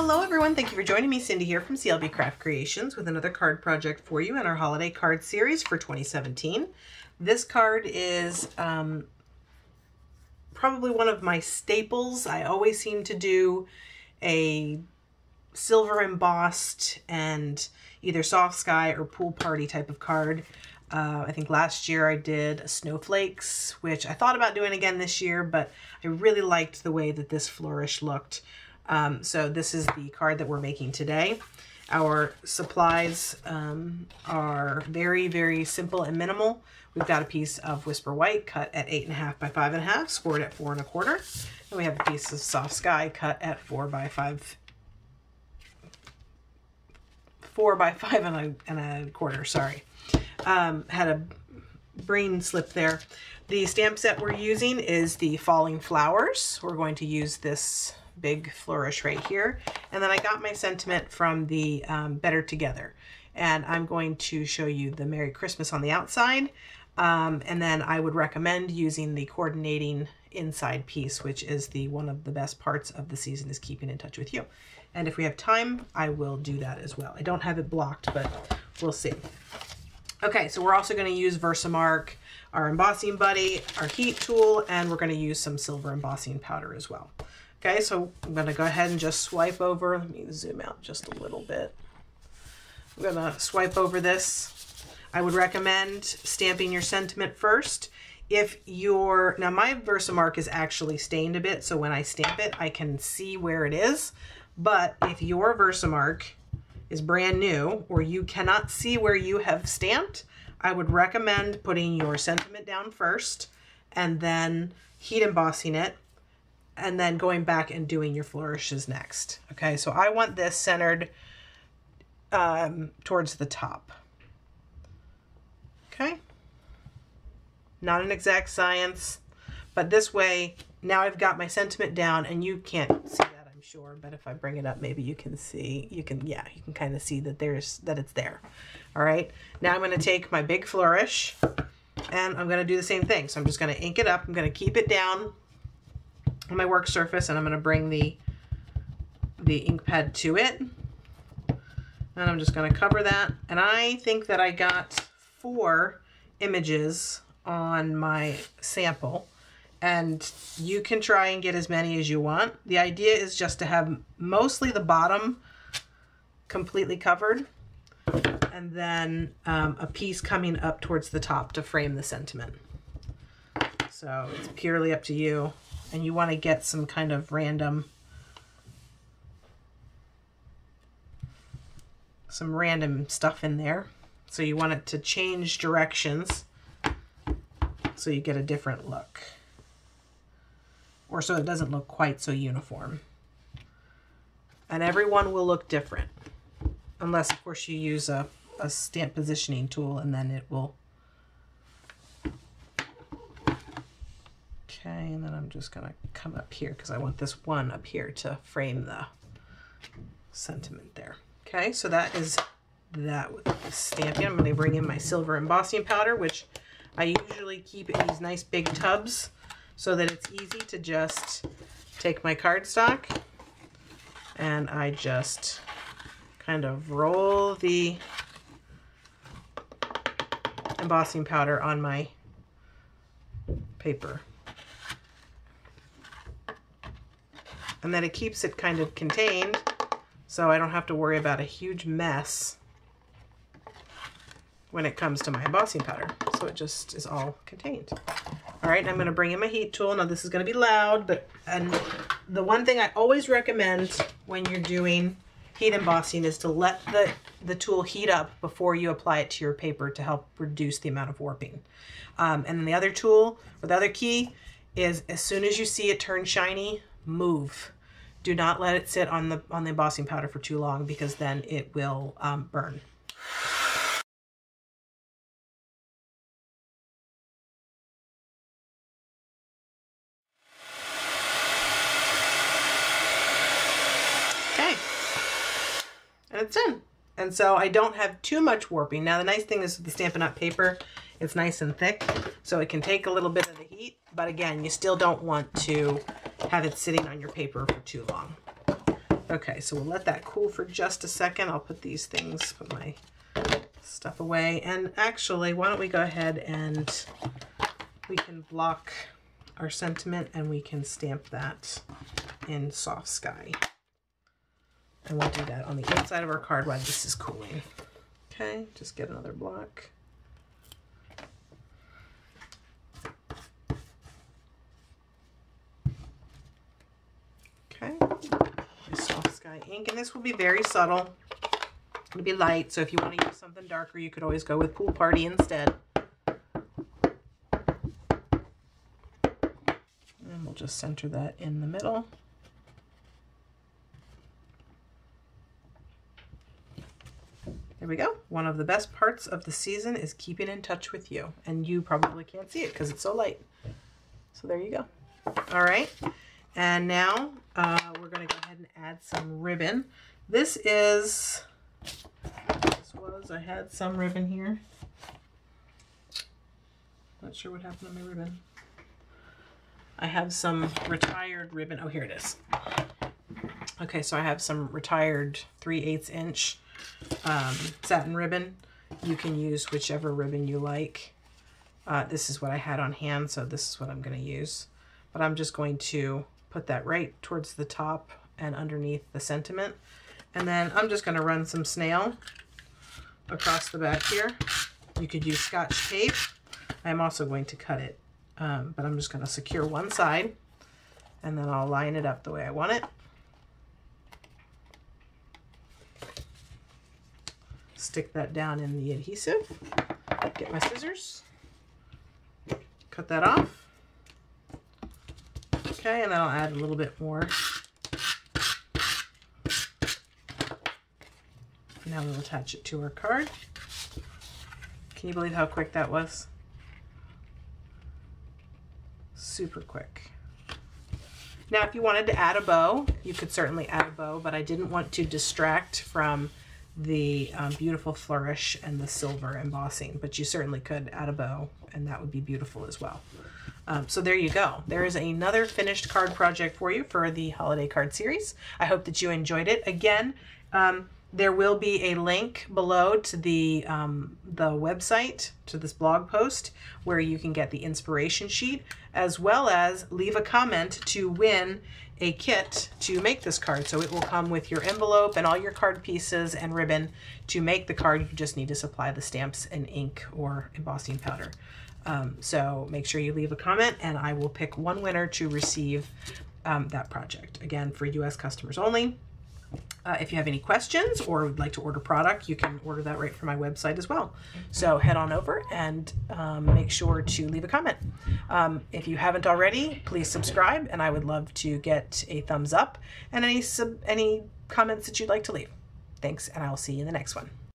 Hello everyone, thank you for joining me. Cindy here from CLB Craft Creations with another card project for you in our holiday card series for 2017. This card is probably one of my staples. I always seem to do a silver embossed and either soft sky or pool party type of card. I think last year I did snowflakes, which I thought about doing again this year, but I really liked the way that this flourish looked. So this is the card that we're making today. Our supplies are very, very simple and minimal. We've got a piece of Whisper White cut at 8.5 by 5.5, scored at 4 1/4. And we have a piece of Soft Sky cut at 4 by 5 and a quarter, sorry. Had a brain slip there. The stamp set we're using is the Falling Flowers. We're going to use this big flourish right here. And then I got my sentiment from the Better Together. And I'm going to show you the Merry Christmas on the outside. And then I would recommend using the coordinating inside piece, which is one of the best parts of the season, is keeping in touch with you. And if we have time, I will do that as well. I don't have it blocked, but we'll see. Okay, so we're also going to use Versamark, our embossing buddy, our heat tool, and we're going to use some silver embossing powder as well. Okay, so I'm going to go ahead and just swipe over. Let me zoom out just a little bit. I'm going to swipe over this. I would recommend stamping your sentiment first. Now my Versamark is actually stained a bit, so when I stamp it, I can see where it is. But if your Versamark is brand new or you cannot see where you have stamped, I would recommend putting your sentiment down first and then heat embossing it and then going back and doing your flourishes next. Okay, so I want this centered towards the top. Okay, not an exact science, but this way now I've got my sentiment down, and you can't see that, I'm sure, but if I bring it up, maybe you can see, you can kind of see that it's there. All right, now I'm going to take my big flourish and I'm going to do the same thing. So I'm just going to ink it up. I'm going to keep it down on my work surface, and I'm going to bring the ink pad to it, and I'm just going to cover that. And I think that I got 4 images on my sample, and you can try and get as many as you want. The idea is just to have mostly the bottom completely covered, and then a piece coming up towards the top to frame the sentiment. So it's purely up to you, and you want to get some kind of random stuff in there. So you want it to change directions so you get a different look, or so it doesn't look quite so uniform. And everyone will look different, unless of course you use a stamp positioning tool, and then it will. Okay, and then I'm just gonna come up here because I want this one up here to frame the sentiment there. Okay, so that is that with the stamping. I'm going to bring in my silver embossing powder, which I usually keep in these nice big tubs so that it's easy to just take my cardstock and I just kind of roll the embossing powder on my paper. And then it keeps it kind of contained, so I don't have to worry about a huge mess when it comes to my embossing powder. So it just is all contained. All right, I'm going to bring in my heat tool. Now this is going to be loud, and the one thing I always recommend when you're doing heat embossing is to let the tool heat up before you apply it to your paper to help reduce the amount of warping. And then the other tool, or the other key, is as soon as you see it turn shiny, move. Do not let it sit on the embossing powder for too long, because then it will burn. Okay, and it's done. And so I don't have too much warping. Now the nice thing is with the Stampin' Up! Paper, it's nice and thick, so it can take a little bit of the heat, but again, you still don't want to have it sitting on your paper for too long. Okay, so we'll let that cool for just a second. I'll put these things, put my stuff away. And actually, why don't we go ahead and we can block our sentiment and we can stamp that in Soft Sky. And we'll do that on the inside of our card while this is cooling. Okay, just get another block. Okay, Soft Sky ink, and this will be very subtle. It'll be light, so if you want to use something darker, you could always go with Pool Party instead. And we'll just center that in the middle. There we go. One of the best parts of the season is keeping in touch with you, and you probably can't see it because it's so light. So there you go. All right. And now we're going to go ahead and add some ribbon. I had some ribbon here. Not sure what happened to my ribbon. I have some retired ribbon. Oh, here it is. Okay, so I have some retired 3/8 inch satin ribbon. You can use whichever ribbon you like. This is what I had on hand, so this is what I'm going to use. But I'm just going to put that right towards the top and underneath the sentiment. And then I'm just going to run some snail across the back here. You could use Scotch tape. I'm also going to cut it, but I'm just going to secure one side, and then I'll line it up the way I want it. Stick that down in the adhesive. Get my scissors. Cut that off. Okay, and then I'll add a little bit more. Now we'll attach it to our card. Can you believe how quick that was? Super quick. Now, if you wanted to add a bow, you could certainly add a bow, but I didn't want to distract from the beautiful flourish and the silver embossing, but you certainly could add a bow, and that would be beautiful as well. So there you go. There is another finished card project for you for the holiday card series. I hope that you enjoyed it. Again, there will be a link below to the website, to this blog post, where you can get the inspiration sheet, as well as leave a comment to win a kit to make this card. So it will come with your envelope and all your card pieces and ribbon to make the card. You just need to supply the stamps and ink or embossing powder. So make sure you leave a comment, and I will pick one winner to receive that project. Again, for US customers only. If you have any questions or would like to order product, you can order that right from my website as well. So head on over and make sure to leave a comment. If you haven't already, please subscribe, and I would love to get a thumbs up and any comments that you'd like to leave. Thanks, and I'll see you in the next one.